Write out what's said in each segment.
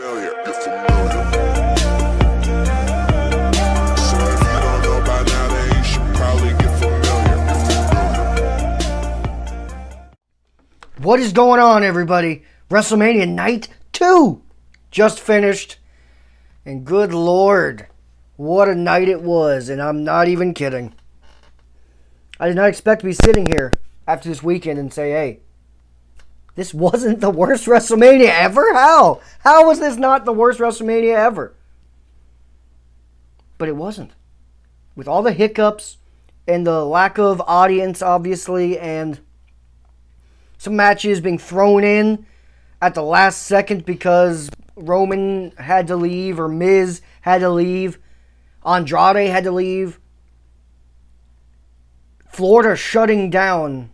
familiar, you're familiar. So if you don't know by now, then you should probably get familiar. What is going on, everybody? WrestleMania Night 2 just finished. And good Lord, what a night it was. And I'm not even kidding. I did not expect to be sitting here after this weekend and say, hey, this wasn't the worst WrestleMania ever? How? How was this not the worst WrestleMania ever? But it wasn't. With all the hiccups and the lack of audience, obviously, and some matches being thrown in at the last second because Roman had to leave or Miz had to leave. Andrade had to leave. Florida shutting down.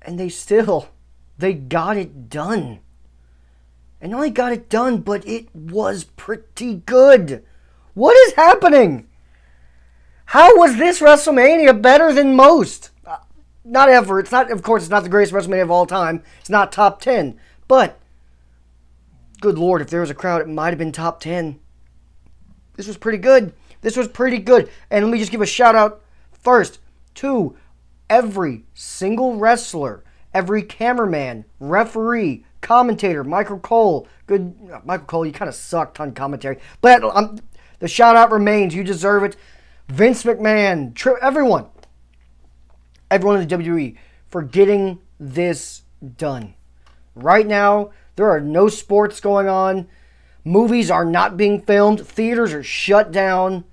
And they got it done. And not only got it done, but it was pretty good. What is happening? How was this WrestleMania better than most? Not ever. It's not, of course, it's not the greatest WrestleMania of all time. It's not top 10. But, good Lord, if there was a crowd, it might have been top 10. This was pretty good. This was pretty good. And let me just give a shout out first to every single wrestler, every cameraman, referee, commentator, Michael Cole. Michael Cole, you kind of sucked on commentary. But the shout out remains. You deserve it. Vince McMahon, everyone in the WWE for getting this done. Right now, there are no sports going on. Movies are not being filmed. Theaters are shut down.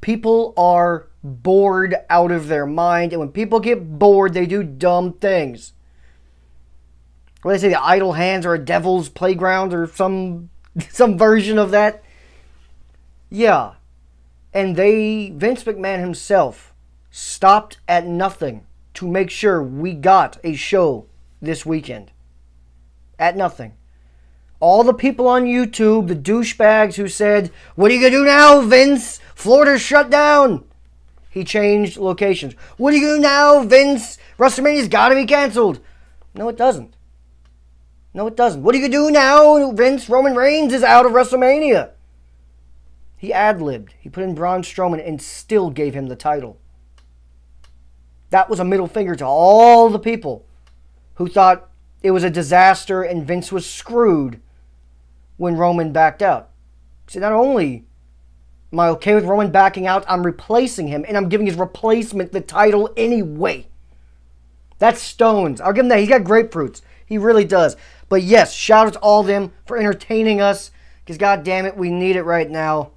People are bored out of their mind. And when people get bored, they do dumb things. What do they say? The idle hands are a devil's playground or some version of that. Yeah. And Vince McMahon himself stopped at nothing to make sure we got a show this weekend. At nothing. All the people on YouTube, the douchebags who said, what are you going to do now, Vince? Florida's shut down. He changed locations. What are you going to do now, Vince? WrestleMania's got to be canceled. No, it doesn't. No, it doesn't. What are you going to do now, Vince? Roman Reigns is out of WrestleMania. He ad-libbed. He put in Braun Strowman and still gave him the title. That was a middle finger to all the people who thought it was a disaster and Vince was screwed when Roman backed out. See, not only am I okay with Roman backing out, I'm replacing him, and I'm giving his replacement the title anyway. That's stones. I'll give him that. He's got grapefruits. He really does. But yes, shout out to all of them for entertaining us, because god damn it, we need it right now.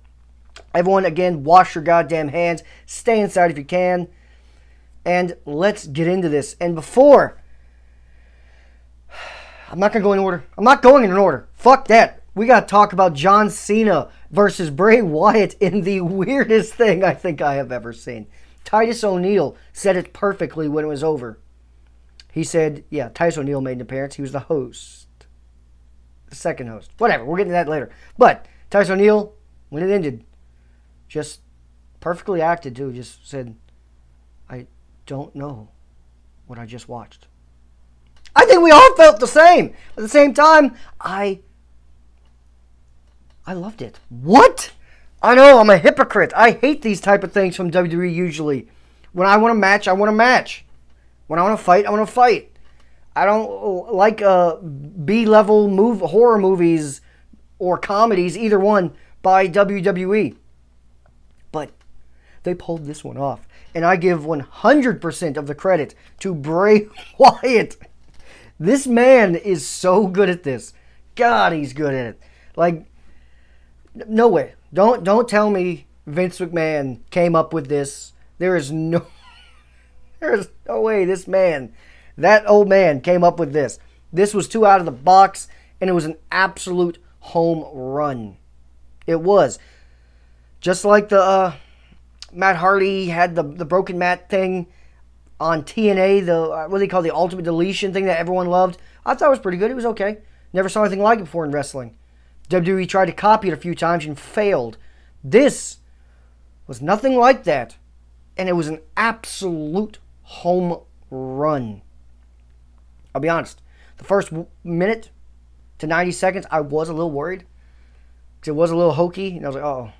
Everyone, again, wash your goddamn hands. Stay inside if you can. And let's get into this. And before, I'm not going to go in order. I'm not going in an order. Fuck that. We got to talk about John Cena versus Bray Wyatt in the weirdest thing I think I have ever seen. Titus O'Neil said it perfectly when it was over. He said, yeah, Titus O'Neil made an appearance. He was the host. The second host. Whatever. We'll get into that later. But Titus O'Neil, when it ended, just perfectly acted too. Just said, I don't know what I just watched. I think we all felt the same. At the same time, I loved it. What? I know, I'm a hypocrite. I hate these type of things from WWE usually. When I want a match, I want a match. When I want to fight, I want to fight. I don't like B-level horror movies or comedies, either one, by WWE. But they pulled this one off. And I give 100% of the credit to Bray Wyatt. This man is so good at this. God, he's good at it. Like, no way. Don't tell me Vince McMahon came up with this. There is no way that old man came up with this. This was too out of the box, and it was an absolute home run. It was. Just like the Matt Hardy had the broken mat thing on TNA, the what do they call the Ultimate Deletion thing that everyone loved. I thought it was pretty good. It was okay. Never saw anything like it before in wrestling. WWE tried to copy it a few times and failed. This was nothing like that. And it was an absolute home run. I'll be honest. The first minute, to 90 seconds, I was a little worried. Because it was a little hokey. And I was like, oh,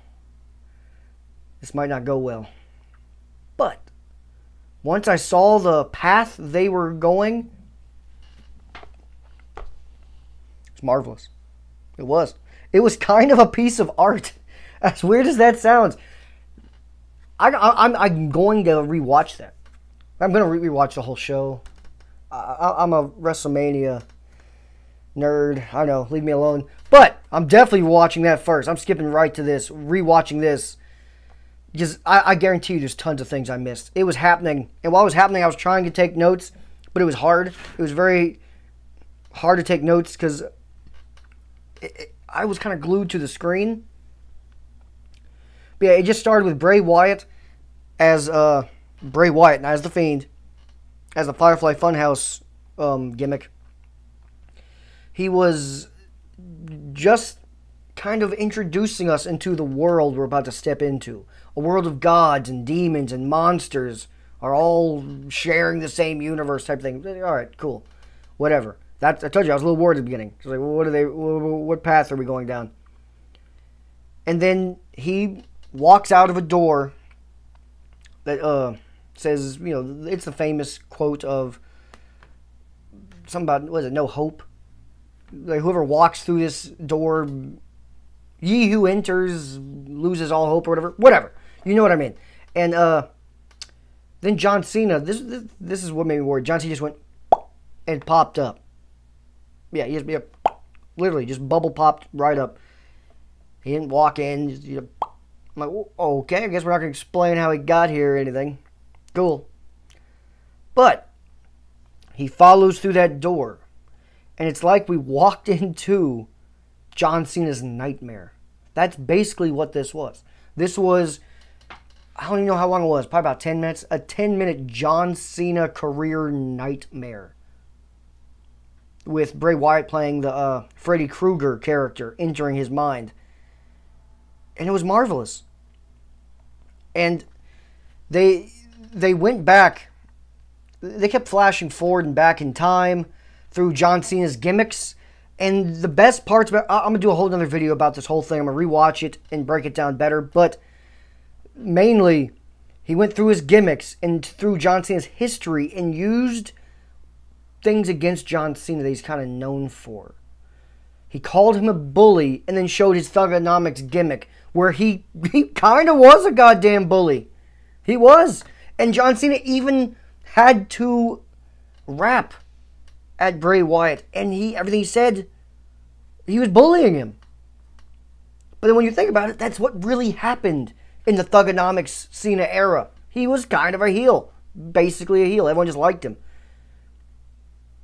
this might not go well. But once I saw the path they were going, it's marvelous. It was. It was kind of a piece of art. As weird as that sounds. I'm going to rewatch that. I'm going to rewatch the whole show. I'm a Wrestlemania nerd. I know, leave me alone. But I'm definitely watching that first. I'm skipping right to this, rewatching this. Because I guarantee you there's tons of things I missed. It was happening. And while it was happening, I was trying to take notes. But it was hard. It was very hard to take notes because I was kind of glued to the screen. But yeah, it just started with Bray Wyatt as Bray Wyatt, not as the Fiend, as the Firefly Funhouse gimmick. He was just kind of introducing us into the world we're about to step into. A world of gods and demons and monsters are all sharing the same universe type thing. All right, cool. Whatever. I told you, I was a little worried at the beginning. I was like, well, what path are we going down? And then he walks out of a door that says, you know, it's the famous quote of something about, what is it, no hope? Like, whoever walks through this door, ye who enters loses all hope or whatever. Whatever. You know what I mean. And then John Cena, this is what made me worried. John Cena just went and popped up. Yeah, he just literally just bubble popped right up. He didn't walk in. I'm like, okay, I guess we're not going to explain how he got here or anything. Cool. But he follows through that door. And it's like we walked into John Cena's nightmare. That's basically what this was. This was, I don't even know how long it was, probably about 10 minutes. A 10-minute John Cena career nightmare. With Bray Wyatt playing the Freddy Krueger character entering his mind. And it was marvelous. And they went back. They kept flashing forward and back in time through John Cena's gimmicks. And the best parts about, I'm going to do a whole other video about this whole thing. I'm going to rewatch it and break it down better. But mainly, he went through his gimmicks and through John Cena's history and used things against John Cena that he's kind of known for. He called him a bully and then showed his Thugonomics gimmick where he kind of was a goddamn bully. He was. And John Cena even had to rap at Bray Wyatt. And everything he said, he was bullying him. But then when you think about it, that's what really happened in the Thugonomics Cena era. He was kind of a heel. Basically a heel. Everyone just liked him.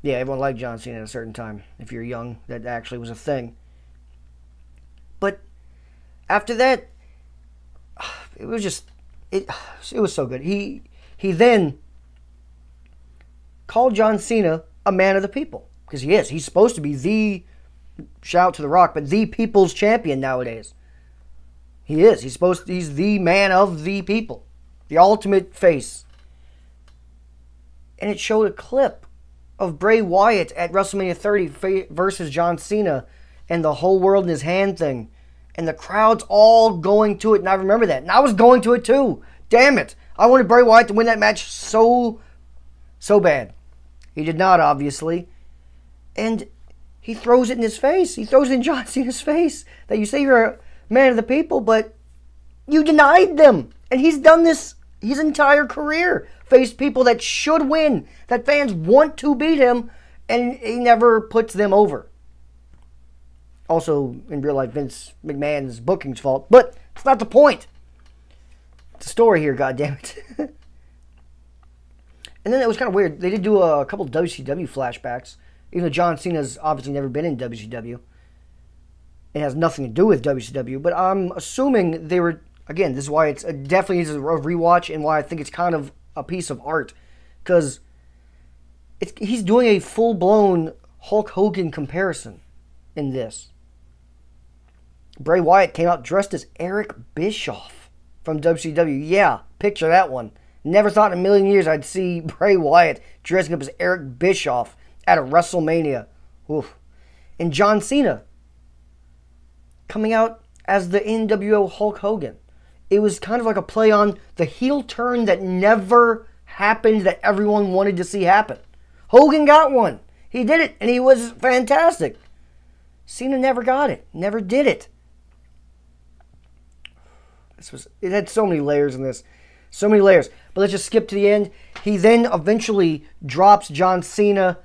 Yeah, everyone liked John Cena at a certain time. If you're young, that actually was a thing. But after that, it was just, it was so good. He then called John Cena a man of the people. Because he is. He's supposed to be the, shout out to The Rock, but the people's champion nowadays. He is. He's the man of the people. The ultimate face. And it showed a clip of Bray Wyatt at WrestleMania 30 versus John Cena and the whole world in his hand thing. And the crowd's all going to it. And I remember that. And I was going to it too. Damn it. I wanted Bray Wyatt to win that match so bad. He did not, obviously. And he throws it in his face. He throws it in John Cena's face. That you say you're a man of the people, but you denied them. And he's done this his entire career. Faced people that should win. That fans want to beat him. And he never puts them over. Also, in real life, Vince McMahon's booking's fault. But it's not the point. It's the story here, goddammit. And then it was kind of weird. They did do a couple WCW flashbacks. Even though John Cena's obviously never been in WCW. It has nothing to do with WCW. But I'm assuming they were... Again, this is why it's definitely needs a rewatch. And why I think it's kind of a piece of art. Because he's doing a full-blown Hulk Hogan comparison in this. Bray Wyatt came out dressed as Eric Bischoff from WCW. Yeah, picture that one. Never thought in a million years I'd see Bray Wyatt dressing up as Eric Bischoff at a WrestleMania. Oof. and John Cena coming out as the NWO Hulk Hogan. It was kind of like a play on the heel turn that never happened that everyone wanted to see happen. Hogan got one. He did it, and he was fantastic. Cena never got it. Never did it. It had so many layers in this. So many layers. But let's just skip to the end. He then eventually drops John Cena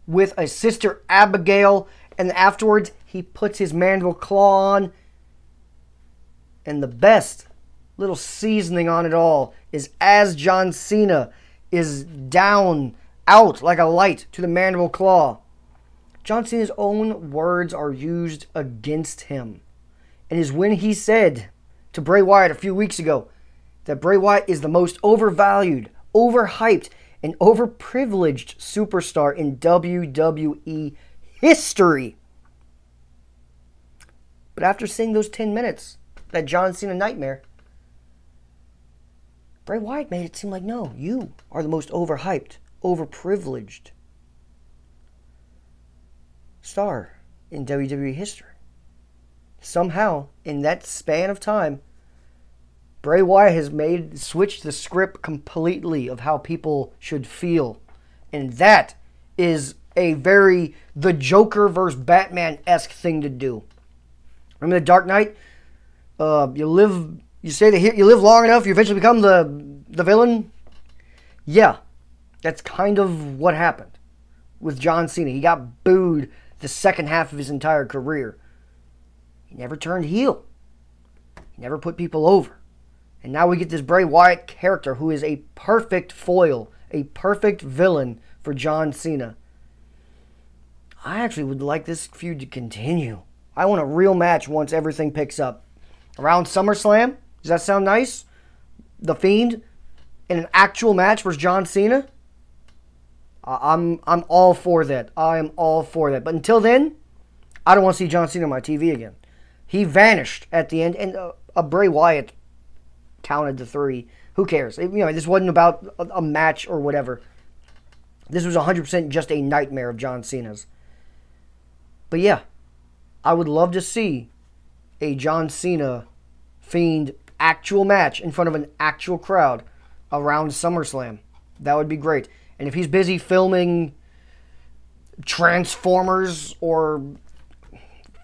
with a Sister Abigail. And afterwards, he puts his mandible claw on. And the best little seasoning on it all is as John Cena is down, out like a light to the mandible claw, John Cena's own words are used against him. And is when he said to Bray Wyatt a few weeks ago that Bray Wyatt is the most overvalued, overhyped, and overprivileged superstar in WWE history. But after seeing those 10 minutes, that John Cena nightmare, Bray Wyatt made it seem like, no, you are the most overhyped, overprivileged star in WWE history. Somehow, in that span of time, Bray Wyatt has switched the script completely of how people should feel. And that is a very the Joker versus Batman-esque thing to do. Remember the Dark Knight? You say that you live long enough, you eventually become the villain? Yeah, that's kind of what happened with John Cena. He got booed the second half of his entire career. He never turned heel. He never put people over. And now we get this Bray Wyatt character who is a perfect foil, a perfect villain for John Cena. I actually would like this feud to continue. I want a real match once everything picks up. Around SummerSlam? Does that sound nice? The Fiend in an actual match versus John Cena? I'm all for that. I am all for that. But until then, I don't want to see John Cena on my TV again. He vanished at the end, and a Bray Wyatt counted to 3. Who cares? This wasn't about a match or whatever. This was 100% just a nightmare of John Cena's. But yeah, I would love to see a John Cena Fiend actual match in front of an actual crowd around SummerSlam. That would be great. And if he's busy filming Transformers or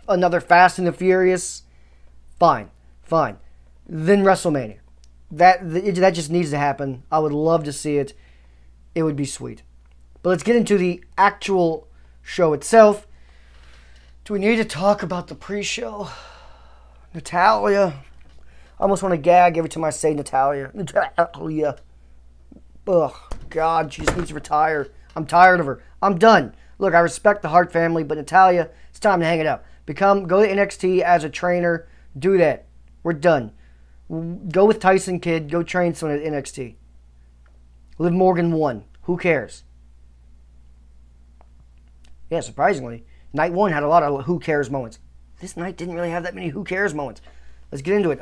another Fast and the Furious, fine. Then WrestleMania. That just needs to happen. I would love to see it. It would be sweet. But let's get into the actual show itself. Do we need to talk about the pre-show? Natalya. I almost want to gag every time I say Natalya. Natalya. Ugh, God, she just needs to retire. I'm tired of her. I'm done. Look, I respect the Hart family, but Natalya, it's time to hang it up. Go to NXT as a trainer. Do that. We're done. Go with Tyson Kidd. Go train someone at NXT. Liv Morgan won. Who cares? Yeah, surprisingly, Night 1 had a lot of who cares moments. This night didn't really have that many who cares moments. Let's get into it.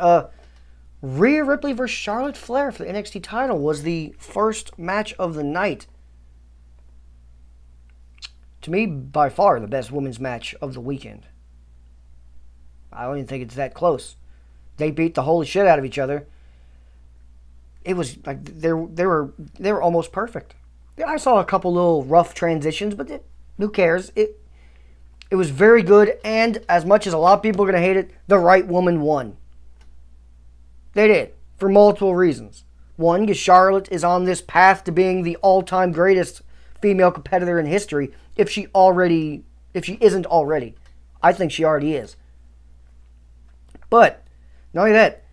Rhea Ripley versus Charlotte Flair for the NXT title was the first match of the night. To me, by far, the best women's match of the weekend. I don't even think it's that close. They beat the holy shit out of each other. It was like they were almost perfect. I saw a couple little rough transitions, but who cares? It was very good, and as much as a lot of people are going to hate it, the right woman won. They did, for multiple reasons. One, because Charlotte is on this path to being the all-time greatest female competitor in history, if she isn't already. I think she already is. But, not only that,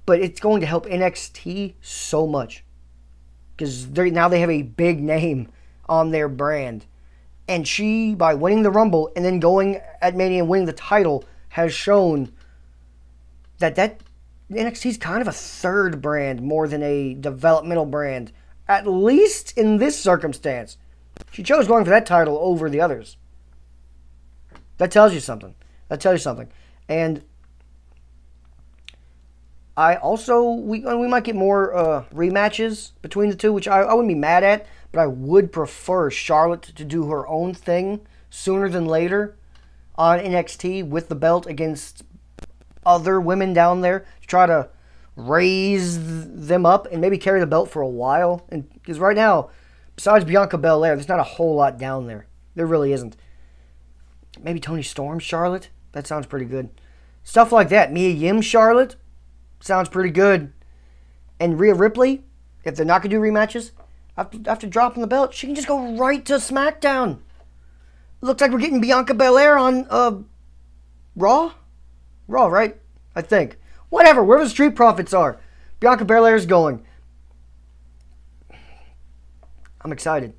but it's going to help NXT so much. Because now they have a big name on their brand. And she, by winning the Rumble and then going at Mania and winning the title, has shown that NXT is kind of a third brand more than a developmental brand. At least in this circumstance. She chose going for that title over the others. That tells you something. And we might get more rematches between the two, which I wouldn't be mad at, but I would prefer Charlotte to do her own thing sooner than later. on NXT with the belt against other women down there to try to raise them up and maybe carry the belt for a while. And because right now, besides Bianca Belair, there's not a whole lot down there. There really isn't. Maybe Toni Storm, Charlotte? That sounds pretty good. Stuff like that. Mia Yim, Charlotte? Sounds pretty good. And Rhea Ripley, if they're not going to do rematches, after dropping the belt, she can just go right to SmackDown. Looks like we're getting Bianca Belair on Raw? Raw, right? I think. Whatever, wherever the Street Profits are. Bianca Belair's going. I'm excited.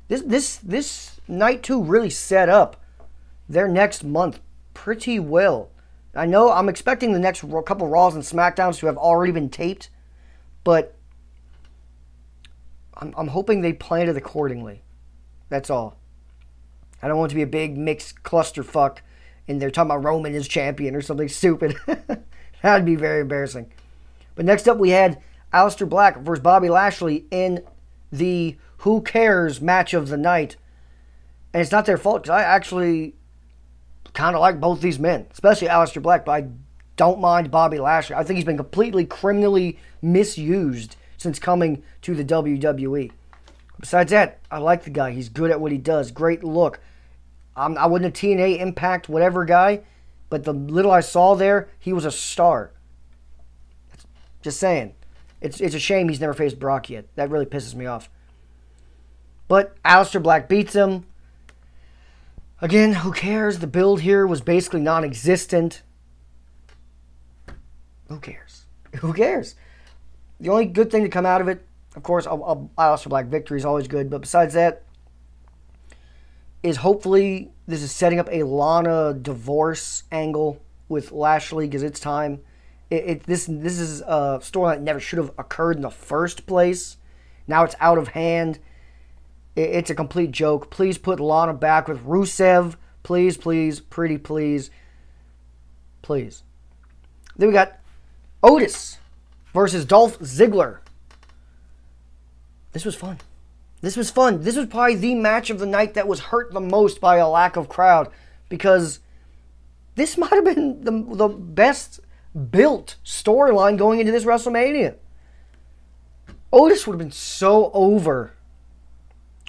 This night 2 really set up their next month pretty well. I know I'm expecting the next couple Raws and SmackDowns to have already been taped, but I'm hoping they planned it accordingly. That's all. I don't want it to be a big mixed clusterfuck and they're talking about Roman as champion or something stupid. That'd be very embarrassing. But next up we had Aleister Black versus Bobby Lashley in the Who Cares match of the night. And it's not their fault because I actually kind of like both these men, especially Aleister Black, but I don't mind Bobby Lashley. I think he's been completely criminally misused since coming to the WWE. Besides that, I like the guy. He's good at what he does. Great look. I wasn't a TNA Impact whatever guy, but the little I saw there, he was a star. Just saying. It's a shame he's never faced Brock yet. That really pisses me off. But Aleister Black beats him. Again, who cares? The build here was basically non-existent. Who cares? Who cares? The only good thing to come out of it, of course, Aleister Black victory is always good. But besides that, is hopefully this is setting up a Lana divorce angle with Lashley because it's time. This is a story that never should have occurred in the first place. Now it's out of hand. It's a complete joke. Please put Lana back with Rusev. Please, please, pretty please. Please. Then we got Otis versus Dolph Ziggler. This was fun. This was fun. This was probably the match of the night that was hurt the most by a lack of crowd because this might have been the best built storyline going into this WrestleMania. Otis would have been so over.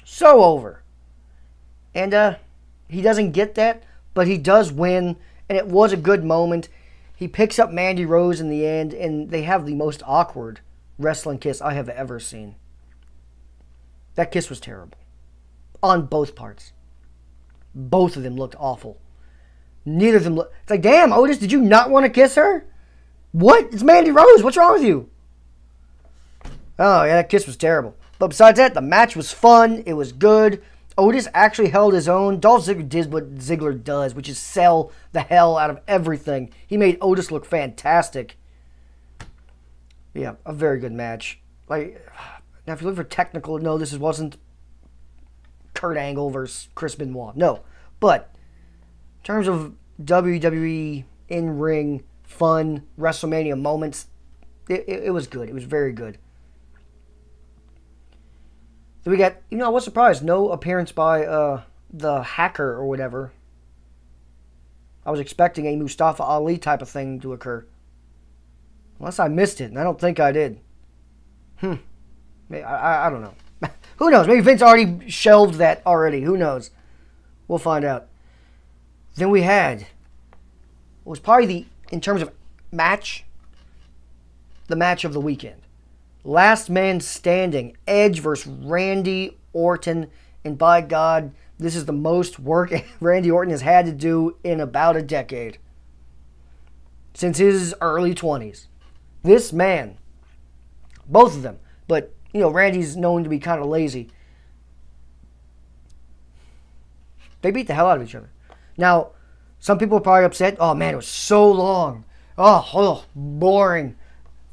So over. And he doesn't get that, but he does win, and it was a good moment. He picks up Mandy Rose in the end, and they have the most awkward wrestling kiss I have ever seen. That kiss was terrible. On both parts. Both of them looked awful. Neither of them looked... It's like, damn, Otis, did you not want to kiss her? What? It's Mandy Rose. What's wrong with you? Oh, yeah, that kiss was terrible. But besides that, the match was fun. It was good. Otis actually held his own. Dolph Ziggler did what Ziggler does, which is sell the hell out of everything. He made Otis look fantastic. Yeah, a very good match. Like... Now, if you look for technical, no, this wasn't Kurt Angle versus Chris Benoit. No. But in terms of WWE in-ring fun WrestleMania moments, it was good. It was very good. So we got, I was surprised. No appearance by the Hacker or whatever. I was expecting a Mustafa Ali type of thing to occur. Unless I missed it, and I don't think I did. I don't know. Who knows? Maybe Vince already shelved that already. Who knows? We'll find out. Then we had what was probably in terms of match, the match of the weekend. Last man standing. Edge versus Randy Orton. And by God, this is the most work Randy Orton has had to do in about a decade. Since his early 20s. This man, both of them, but Randy's known to be kind of lazy. They beat the hell out of each other. Now, some people are probably upset. Oh, man, it was so long. Oh, boring.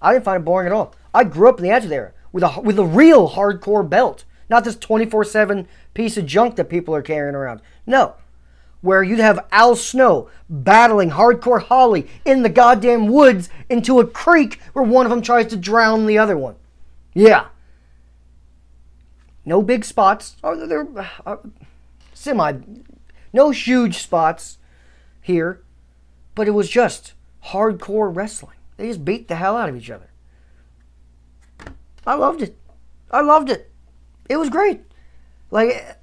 I didn't find it boring at all. I grew up in the Attitude Era with a real hardcore belt. Not this 24/7 piece of junk that people are carrying around. No. Where you'd have Al Snow battling Hardcore Holly in the goddamn woods into a creek where one of them tries to drown the other one. Yeah. No big spots. They're no huge spots. here, but it was just hardcore wrestling. They just beat the hell out of each other. I loved it. I loved it. It was great. Like,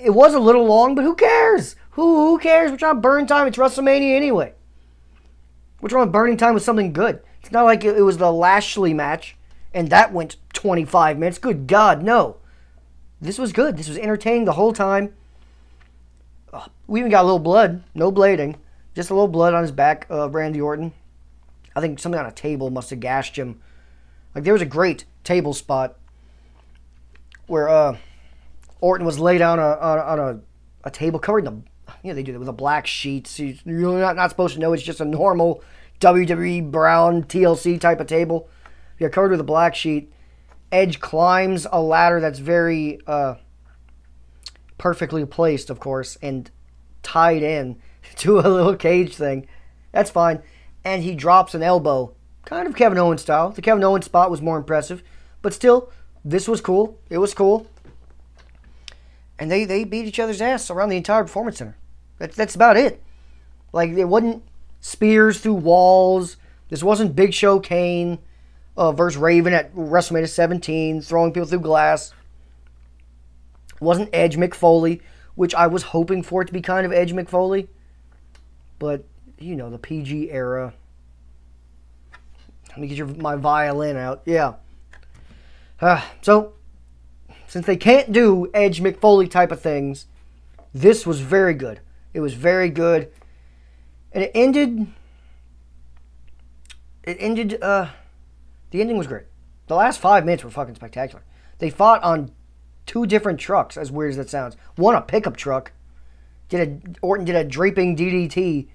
it was a little long, but who cares? Who cares? We're trying to burn time. It's WrestleMania anyway. We're trying to burning time with something good. It's not like it was the Lashley match, and that went 25 minutes. Good God, no. This was good. This was entertaining the whole time. We even got a little blood. No blading. Just a little blood on his back of Randy Orton. I think something on a table must have gashed him. Like, there was a great table spot where Orton was laid down on a table covered in they do that with a black sheet. So you're not supposed to know it's just a normal WWE brown TLC type of table. You're covered with a black sheet. Edge climbs a ladder that's very perfectly placed, of course, and tied in to a little cage thing. That's fine. And he drops an elbow, kind of Kevin Owens style. The Kevin Owens spot was more impressive, but still, this was cool. It was cool. And they beat each other's ass around the entire Performance Center. That's about it. Like, it wasn't spears through walls. This wasn't Big Show Kane versus Raven at WrestleMania 17, throwing people through glass. It wasn't Edge McFoley, which I was hoping for it to be kind of Edge McFoley. But, you know, the PG era. Let me get my violin out. Yeah. So, since they can't do Edge McFoley type of things, this was very good. It was very good. And the ending was great. The last 5 minutes were fucking spectacular. They fought on 2 different trucks, as weird as that sounds. One, a pickup truck. Orton did a draping DDT.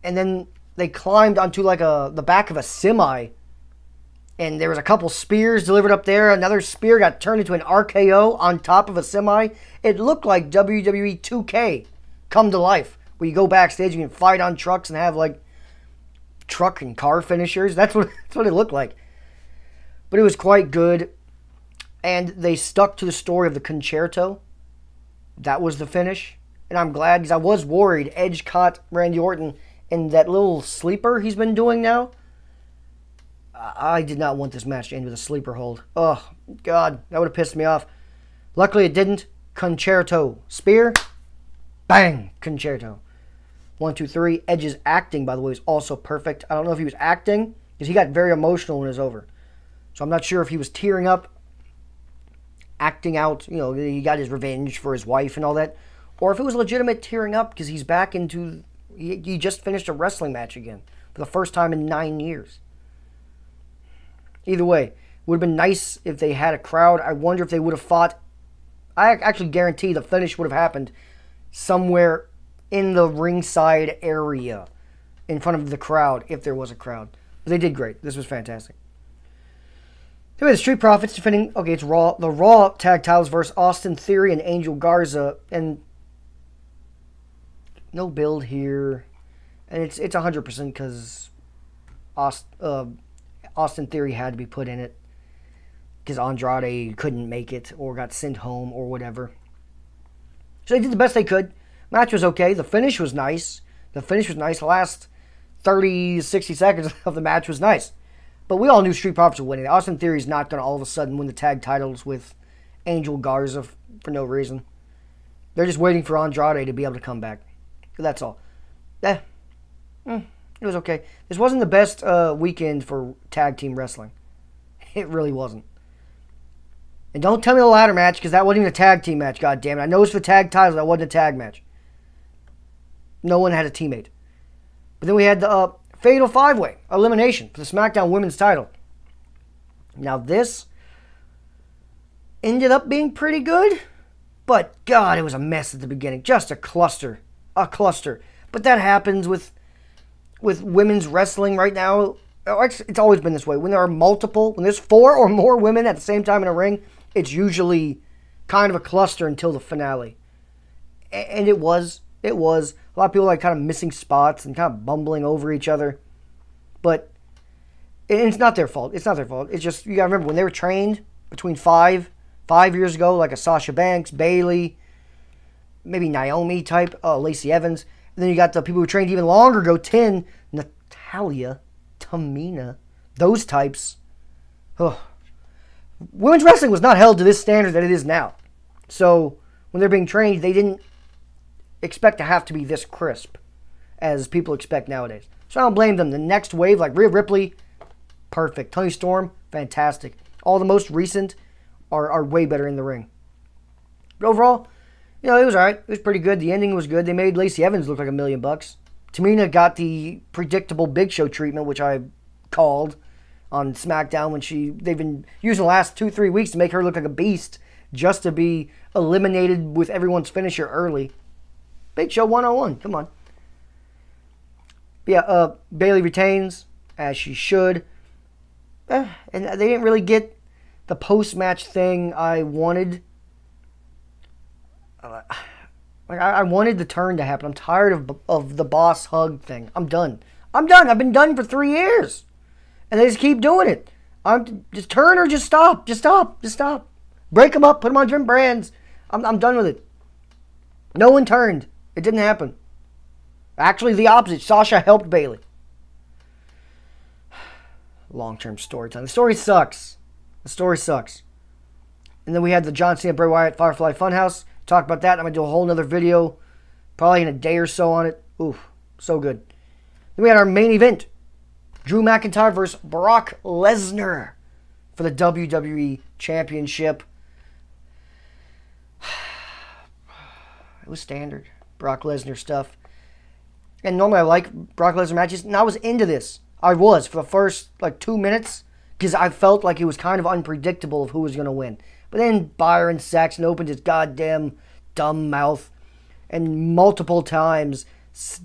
And then they climbed onto like the back of a semi. And there was a couple spears delivered up there. Another spear got turned into an RKO on top of a semi. It looked like WWE 2K come to life. Where you go backstage, you can fight on trucks and have like truck and car finishers. That's what it looked like. But it was quite good. And they stuck to the story of the concerto. That was the finish. And I'm glad, because I was worried Edge caught Randy Orton in that little sleeper he's been doing now. I did not want this match to end with a sleeper hold. Oh, God, that would have pissed me off. Luckily, it didn't. Concerto. Spear. Bang. Concerto. 1, 2, 3. Edge's acting, by the way, was also perfect. I don't know if he was acting, because he got very emotional when it was over. So I'm not sure if he was tearing up, acting out, you know, he got his revenge for his wife and all that, or if it was legitimate tearing up because he's back into, he just finished a wrestling match again for the first time in 9 years. Either way, it would have been nice if they had a crowd. I wonder if they would have fought. I actually guarantee the finish would have happened somewhere in the ringside area in front of the crowd if there was a crowd. But they did great. This was fantastic. Anyway, the Street Profits defending, okay, it's Raw. The Raw tag titles versus Austin Theory and Angel Garza. And no build here. And it's 100% because Austin Theory had to be put in it because Andrade couldn't make it or got sent home or whatever. So they did the best they could. Match was okay. The finish was nice. The last 30, 60 seconds of the match was nice. But we all knew Street Profits were winning. Austin Theory's not going to all of a sudden win the tag titles with Angel Garza for no reason. They're just waiting for Andrade to be able to come back. That's all. It was okay. This wasn't the best weekend for tag team wrestling. It really wasn't. And don't tell me the ladder match, because that wasn't even a tag team match, god damn it. I know it's for tag titles, that wasn't a tag match. No one had a teammate. But then we had the Fatal 5-Way elimination for the SmackDown Women's title. Now this ended up being pretty good, but God, it was a mess at the beginning. Just a cluster. A cluster. But that happens with women's wrestling right now. It's always been this way. When there are multiple, when there's 4 or more women at the same time in a ring, it's usually kind of a cluster until the finale. And it was. A lot of people like kind of missing spots and kind of bumbling over each other. But it's not their fault. It's not their fault. It's just, you got to remember, when they were trained between 5 years ago, like a Sasha Banks, Bayley, maybe Naomi type, Lacey Evans, And then you got the people who trained even longer ago, 10, Natalia, Tamina, those types. Ugh. Women's wrestling was not held to this standard that it is now. So when they're being trained, they didn't expect to have to be this crisp as people expect nowadays. So I don't blame them. The next wave, like Rhea Ripley, perfect. Toni Storm, fantastic. All the most recent are way better in the ring. But overall, you know, it was alright. It was pretty good. The ending was good. They made Lacey Evans look like $1 million. Tamina got the predictable Big Show treatment, which I called on SmackDown when they've been using the last 2-3 weeks to make her look like a beast just to be eliminated with everyone's finisher early. Big Show 101. Come on. But yeah, Bayley retains, as she should. And they didn't really get the post-match thing I wanted. I wanted the turn to happen. I'm tired of the boss hug thing. I'm done. I've been done for 3 years. And they just keep doing it. Just turn or just stop. Just stop. Break them up. Put them on different brands. I'm done with it. No one turned. It didn't happen. Actually, the opposite. Sasha helped Bayley. Long-term storytelling. The story sucks. And then we had the John Cena, Bray Wyatt, Firefly Funhouse. Talk about that. I'm going to do a whole nother video. Probably in a day or so on it. Oof. So good. Then we had our main event. Drew McIntyre versus Brock Lesnar for the WWE Championship. It was standard Brock Lesnar stuff. And normally I like Brock Lesnar matches, and I was into this. I was for the first 2 minutes because I felt like it was kind of unpredictable of who was going to win. But then Byron Saxton opened his goddamn dumb mouth and multiple times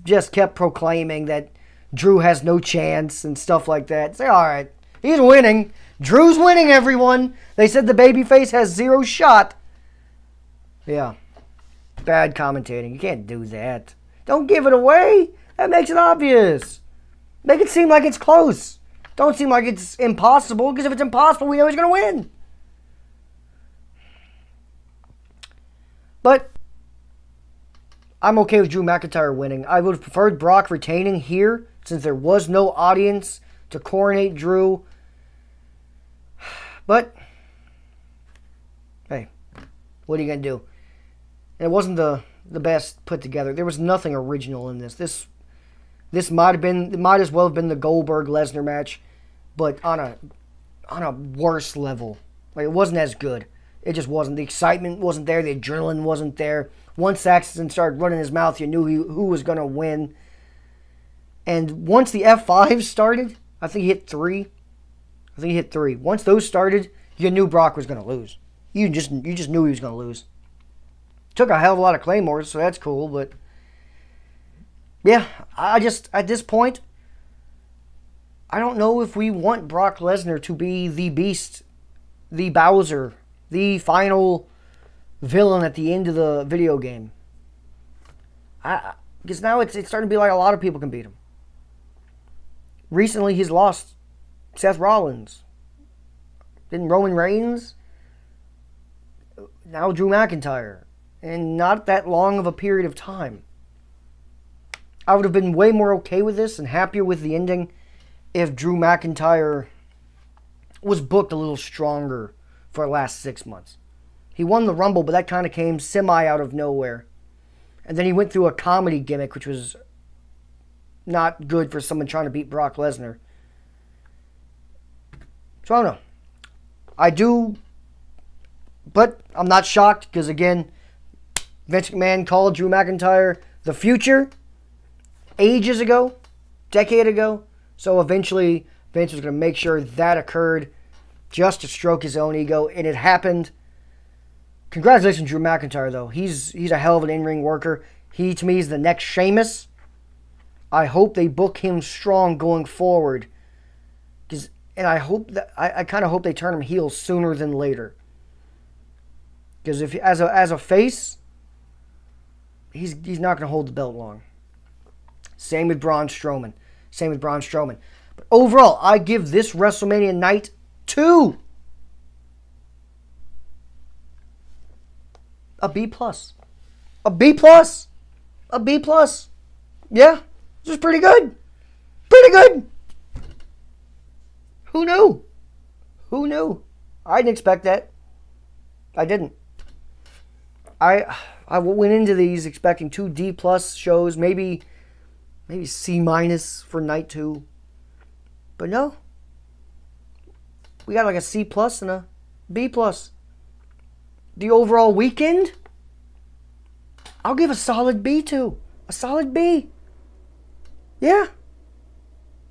just kept proclaiming that Drew has no chance and stuff like that. Say, all right, he's winning. Drew's winning, everyone. They said the babyface has 0 shot. Yeah. Bad commentating. You can't do that. Don't give it away. That makes it obvious. Make it seem like it's close. Don't seem like it's impossible, because if it's impossible, we know he's going to win. But I'm okay with Drew McIntyre winning. I would have preferred Brock retaining here, since there was no audience to coronate Drew. But, hey, what are you going to do? And it wasn't the best put together. There was nothing original in this. This might as well have been the Goldberg-Lesnar match, but on a worse level. It wasn't as good. It just wasn't. The excitement wasn't there. The adrenaline wasn't there. Once Saxton started running his mouth, you knew who was going to win. And once the F5 started, I think he hit 3. Once those started, you knew Brock was going to lose. You just knew he was going to lose. Took a hell of a lot of claymores, so that's cool, but yeah, I just, at this point, I don't know if we want Brock Lesnar to be the Beast, the Bowser, the final villain at the end of the video game. Because now it's starting to be like a lot of people can beat him. Recently, he's lost Seth Rollins. Then Roman Reigns. Now Drew McIntyre. And not that long of a period of time. I would have been way more okay with this and happier with the ending if Drew McIntyre was booked a little stronger for the last 6 months. He won the Rumble, but that kind of came semi out of nowhere. And then he went through a comedy gimmick, which was not good for someone trying to beat Brock Lesnar. So I don't know. I do, but I'm not shocked because, again, Vince McMahon called Drew McIntyre the future ages ago, decade ago. So eventually Vince was going to make sure that occurred just to stroke his own ego, and it happened. Congratulations, Drew McIntyre, though. He's a hell of an in-ring worker. He, to me, is the next Sheamus. I hope they book him strong going forward. And I hope that I kind of hope they turn him heel sooner than later. Because if as a face, he's not going to hold the belt long. Same with Braun Strowman. But overall, I give this WrestleMania night 2. A B+. A B+. Yeah, this is pretty good. Pretty good. Who knew? Who knew? I didn't expect that. I didn't. I went into these expecting 2 D+ shows, maybe C- for night 2. But no. We got like a C+ and a B+. The overall weekend, I'll give a solid B to. A solid B. Yeah.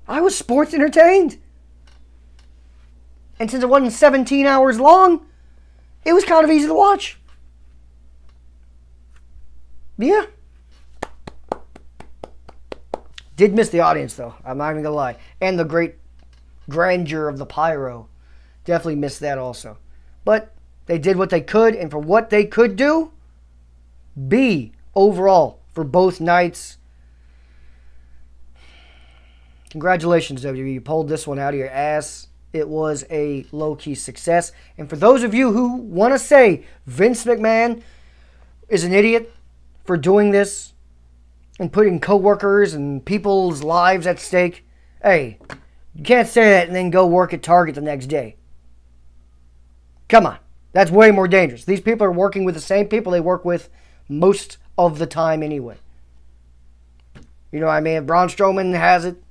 I was sports entertained. And since it wasn't 17 hours long, it was kind of easy to watch. Yeah. Did miss the audience, though. I'm not even going to lie. And the great grandeur of the pyro. Definitely missed that also. But they did what they could, and for what they could do, B overall for both nights. Congratulations, WWE. You pulled this one out of your ass. It was a low-key success. And for those of you who want to say Vince McMahon is an idiot for doing this and putting coworkers and people's lives at stake, hey, you can't say that and then go work at Target the next day. Come on. That's way more dangerous. These people are working with the same people they work with most of the time anyway. You know what I mean? If Braun Strowman has it,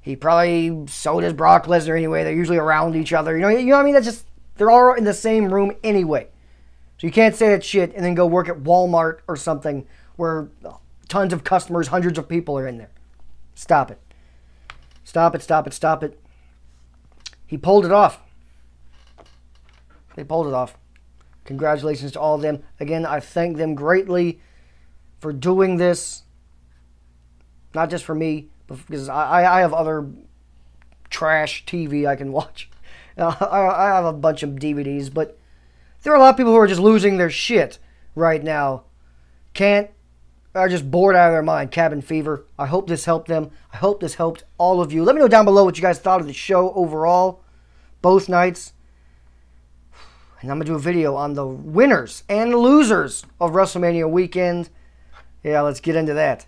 he probably so does Brock Lesnar anyway. They're usually around each other. You know what I mean? That's just, they're all in the same room anyway. So you can't say that shit and then go work at Walmart or something where tons of customers, hundreds of people are in there. Stop it. Stop it, stop it, stop it. He pulled it off. They pulled it off. Congratulations to all of them. Again, I thank them greatly for doing this. Not just for me, but because I have other trash TV I can watch. I have a bunch of DVDs, but there are a lot of people who are just losing their shit right now. Are just bored out of their mind. Cabin fever. I hope this helped them. I hope this helped all of you. Let me know down below what you guys thought of the show overall. Both nights. And I'm going to do a video on the winners and losers of WrestleMania weekend. Yeah, let's get into that.